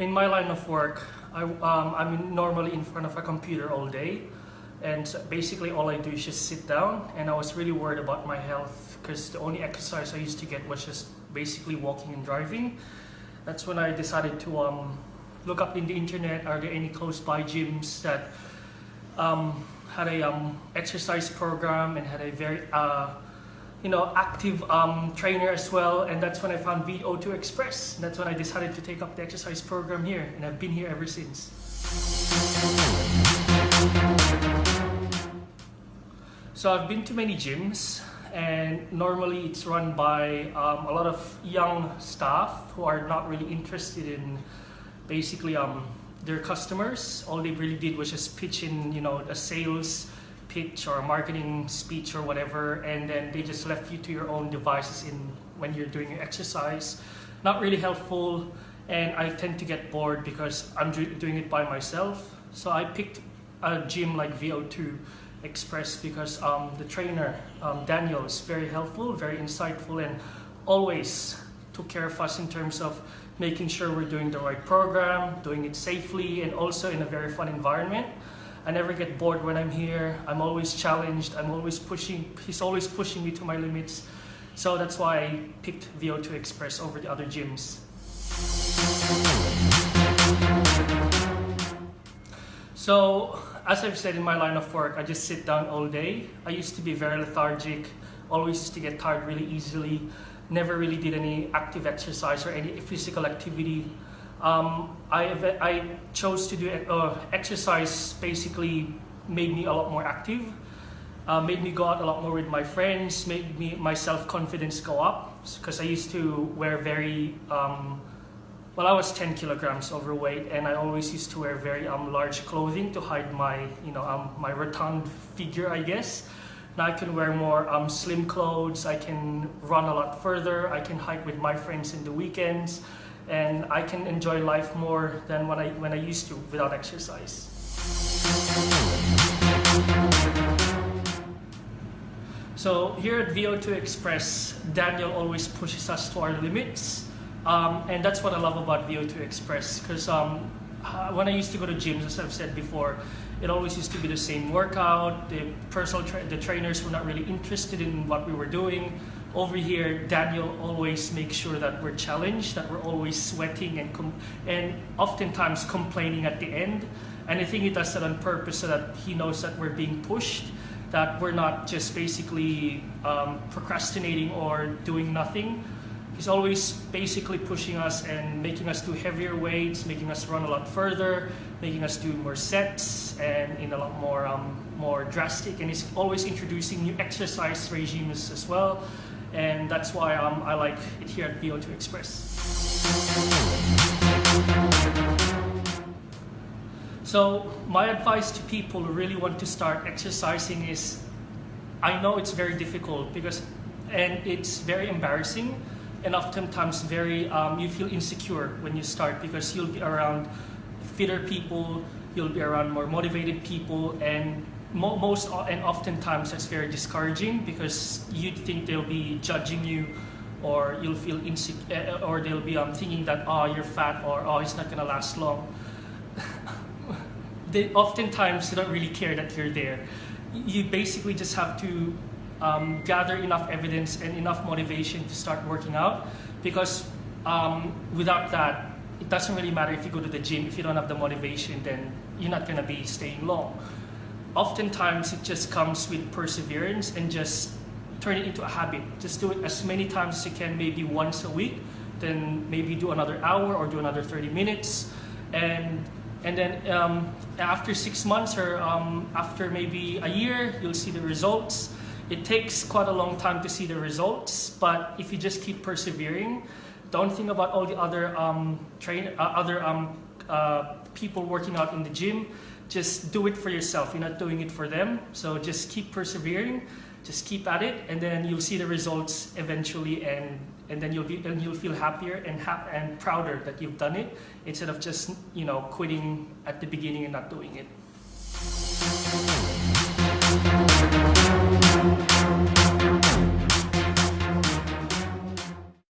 in my line of work, I'm normally in front of a computer all day, and basically all I do is just sit down. And I was really worried about my health because the only exercise I used to get was just basically walking and driving. That's when I decided to look up in the internet, are there any close by gyms that had a exercise program and had a very active trainer as well. And that's when I found VO2 Express. And that's when I decided to take up the exercise program here, and I've been here ever since. So I've been to many gyms, and normally it's run by a lot of young staff who are not really interested in basically their customers. All they really did was just pitch in, a sales pitch or a marketing speech or whatever, and then they just left you to your own devices when you're doing your exercise. Not really helpful, and I tend to get bored because I'm doing it by myself. So I picked a gym like VO2 Express because the trainer, Daniel, is very helpful, very insightful, and always took care of us in terms of making sure we're doing the right program, doing it safely, and also in a very fun environment. I never get bored when I'm here. I'm always challenged. I'm always pushing. He's always pushing me to my limits. So that's why I picked VO2 Express over the other gyms. So, as I've said, in my line of work, I just sit down all day. I used to be very lethargic, always used to get tired really easily, never really did any active exercise or any physical activity. I chose to do exercise. Basically made me a lot more active, made me go out a lot more with my friends, made my self-confidence go up, because I used to wear I was 10 kilograms overweight, and I always used to wear very large clothing to hide my my rotund figure, I guess. Now I can wear more slim clothes. I can run a lot further. I can hike with my friends in the weekends, and I can enjoy life more than when I used to without exercise. So here at VO2 Express, Daniel always pushes us to our limits. And that's what I love about VO2 Express, because when I used to go to gyms, as I've said before, it always used to be the same workout. The trainers were not really interested in what we were doing. Over here, Daniel always makes sure that we're challenged, that we're always sweating and oftentimes complaining at the end. And I think he does that on purpose so that he knows that we're being pushed, that we're not just basically procrastinating or doing nothing. He's always basically pushing us and making us do heavier weights, making us run a lot further, making us do more sets and in a lot more drastic. And he's always introducing new exercise regimes as well. And that's why I like it here at VO2 Express. So my advice to people who really want to start exercising is, I know it's very difficult and it's very embarrassing. And oftentimes you feel insecure when you start, because you'll be around fitter people, you'll be around more motivated people, and oftentimes that's very discouraging, because you'd think they'll be judging you, or you'll feel insecure, or they'll be thinking that you're fat, or it's not gonna last long. They oftentimes don't really care that you're there. You basically just have to gather enough evidence and enough motivation to start working out, because without that, it doesn't really matter if you go to the gym. If you don't have the motivation, then you're not going to be staying long. Oftentimes it just comes with perseverance, and just turn it into a habit. Just do it as many times as you can, maybe once a week, then maybe do another hour or do another 30 minutes, and then after 6 months or after maybe a year, you'll see the results. It takes quite a long time to see the results, but if you just keep persevering, don't think about all the other people working out in the gym. Just do it for yourself. You're not doing it for them. So just keep persevering, just keep at it, and then you'll see the results eventually, and then you'll feel happier and prouder that you've done it, instead of just quitting at the beginning and not doing it.